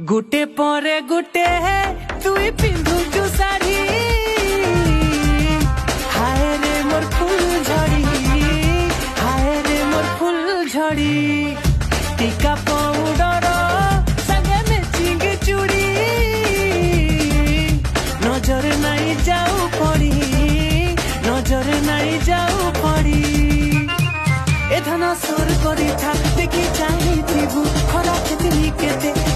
गुटे परे गुटे तुई पिंधुचु शाढ़ी हाय रे मोर फूल झड़ी हाय रे मोर फूल झड़ी टीका पाउडर संगे मैचिंग चूड़ी नजर नहीं जाऊ पड़ी नजर नहीं जाऊ पड़ी ए धन सोर करी था देखी चाहिए खरा चेतनी केते